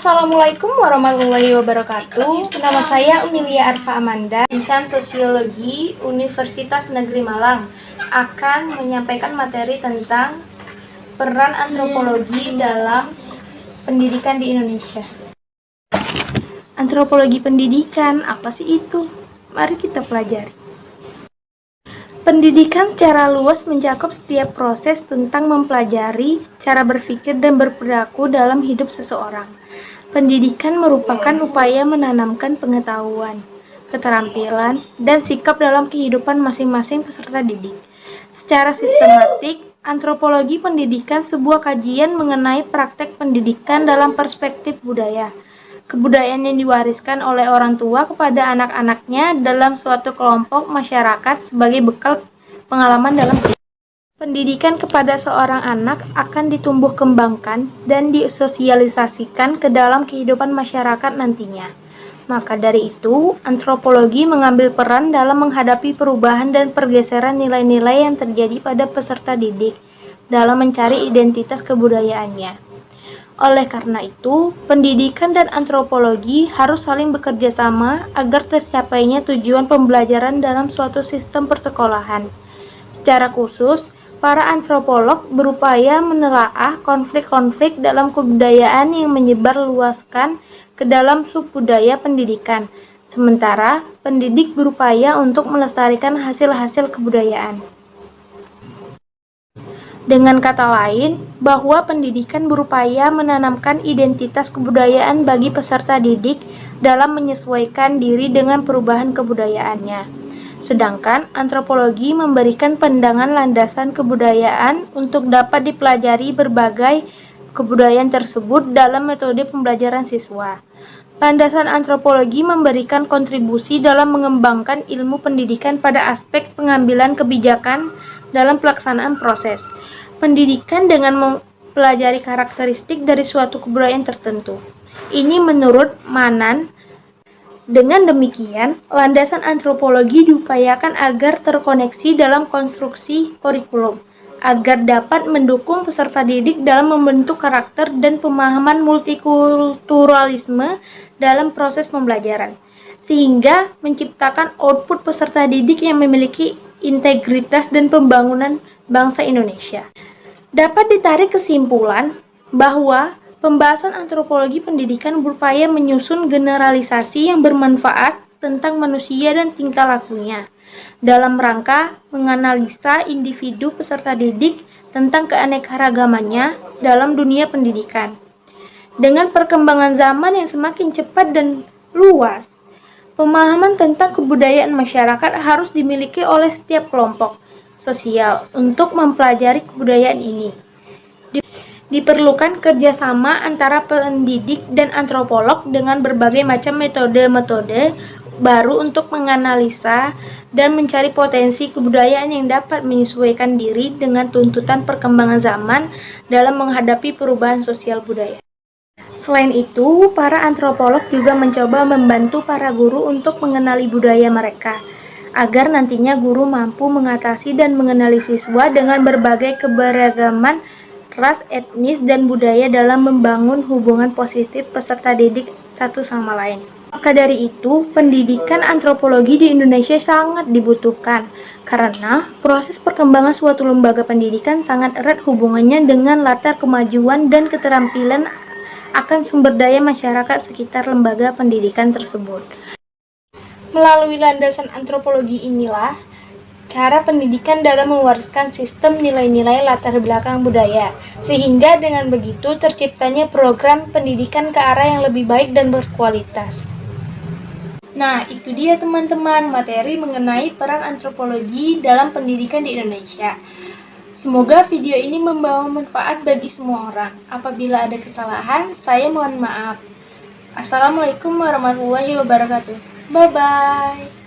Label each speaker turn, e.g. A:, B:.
A: Assalamualaikum warahmatullahi wabarakatuh. Nama saya Umilia Arfa Amanda, Jurusan Sosiologi Universitas Negeri Malang, akan menyampaikan materi tentang peran antropologi dalam pendidikan di Indonesia. Antropologi pendidikan, apa sih itu? Mari kita pelajari. Pendidikan secara luas mencakup setiap proses tentang mempelajari cara berpikir dan berperilaku dalam hidup seseorang. Pendidikan merupakan upaya menanamkan pengetahuan, keterampilan, dan sikap dalam kehidupan masing-masing peserta didik. Secara sistematik, antropologi pendidikan sebuah kajian mengenai praktek pendidikan dalam perspektif budaya. Kebudayaan yang diwariskan oleh orang tua kepada anak-anaknya dalam suatu kelompok masyarakat sebagai bekal pengalaman dalam pendidikan kepada seorang anak akan ditumbuh kembangkan dan disosialisasikan ke dalam kehidupan masyarakat nantinya. Maka dari itu, antropologi mengambil peran dalam menghadapi perubahan dan pergeseran nilai-nilai yang terjadi pada peserta didik dalam mencari identitas kebudayaannya. Oleh karena itu, pendidikan dan antropologi harus saling bekerja sama agar tercapainya tujuan pembelajaran dalam suatu sistem persekolahan. Secara khusus, para antropolog berupaya menelaah konflik-konflik dalam kebudayaan yang menyebar luaskan ke dalam subbudaya pendidikan, sementara pendidik berupaya untuk melestarikan hasil-hasil kebudayaan. Dengan kata lain, bahwa pendidikan berupaya menanamkan identitas kebudayaan bagi peserta didik dalam menyesuaikan diri dengan perubahan kebudayaannya. Sedangkan antropologi memberikan pandangan landasan kebudayaan untuk dapat dipelajari berbagai kebudayaan tersebut dalam metode pembelajaran siswa. Landasan antropologi memberikan kontribusi dalam mengembangkan ilmu pendidikan pada aspek pengambilan kebijakan dalam pelaksanaan proses. pendidikan dengan mempelajari karakteristik dari suatu kebudayaan tertentu. Ini menurut Manan. Dengan demikian, landasan antropologi diupayakan agar terkoneksi dalam konstruksi kurikulum, agar dapat mendukung peserta didik dalam membentuk karakter dan pemahaman multikulturalisme dalam proses pembelajaran, sehingga menciptakan output peserta didik yang memiliki integritas dan pembangunan bangsa Indonesia. Dapat ditarik kesimpulan bahwa pembahasan antropologi pendidikan berupaya menyusun generalisasi yang bermanfaat tentang manusia dan tingkah lakunya, dalam rangka menganalisa individu peserta didik tentang keanekaragamannya dalam dunia pendidikan. Dengan perkembangan zaman yang semakin cepat dan luas, pemahaman tentang kebudayaan masyarakat harus dimiliki oleh setiap kelompok sosial untuk mempelajari kebudayaan ini. Diperlukan kerjasama antara pendidik dan antropolog dengan berbagai macam metode-metode baru untuk menganalisa dan mencari potensi kebudayaan yang dapat menyesuaikan diri dengan tuntutan perkembangan zaman dalam menghadapi perubahan sosial budaya. Selain itu, para antropolog juga mencoba membantu para guru untuk mengenali budaya mereka, agar nantinya guru mampu mengatasi dan mengenali siswa dengan berbagai keberagaman ras, etnis, dan budaya dalam membangun hubungan positif peserta didik satu sama lain. Maka dari itu, pendidikan antropologi di Indonesia sangat dibutuhkan, karena proses perkembangan suatu lembaga pendidikan sangat erat hubungannya dengan latar kemajuan dan keterampilan akan sumber daya masyarakat sekitar lembaga pendidikan tersebut. Melalui landasan antropologi inilah, cara pendidikan dalam mewariskan sistem nilai-nilai latar belakang budaya, sehingga dengan begitu terciptanya program pendidikan ke arah yang lebih baik dan berkualitas. Nah, itu dia teman-teman materi mengenai peran antropologi dalam pendidikan di Indonesia. Semoga video ini membawa manfaat bagi semua orang. Apabila ada kesalahan, saya mohon maaf. Assalamualaikum warahmatullahi wabarakatuh. Bye-bye.